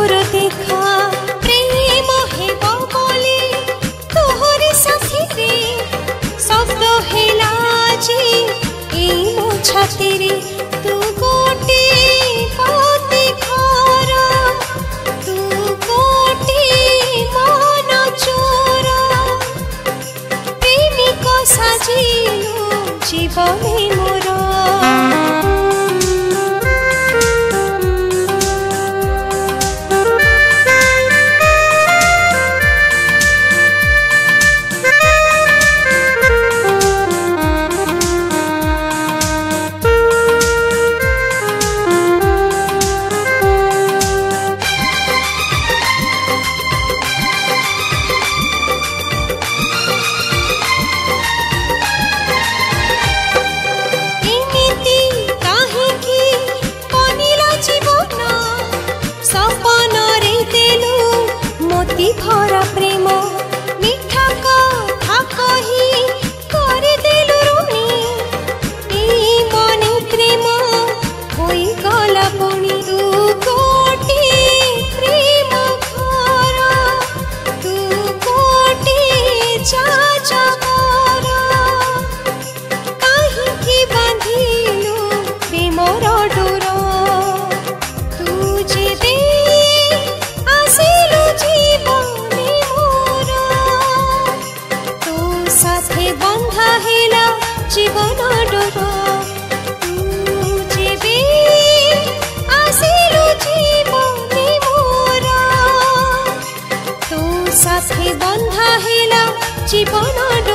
मोर देखा प्रेम हेबो बोली तोहर साथी रे शब्द हेला जी ए मो छाती रे तू गोटे पति घर तू गोटे मन चोर प्रेमिक साजिलु जीवने मोर भरा प्रेम मिठा कथा कही कर देलु रुणी ए मने प्रेम होई गला पुणी तू गोटे प्रेम घर तू गोटे चाचा घर काहींकी बांधिलु प्रेमर डोर तू जेबे आसिलु जीवने मोर तो साथे बंधा हेला जीवन डोर तू जेबे आसिलु जीवने मोर तो साथे बंधा हेला जीवन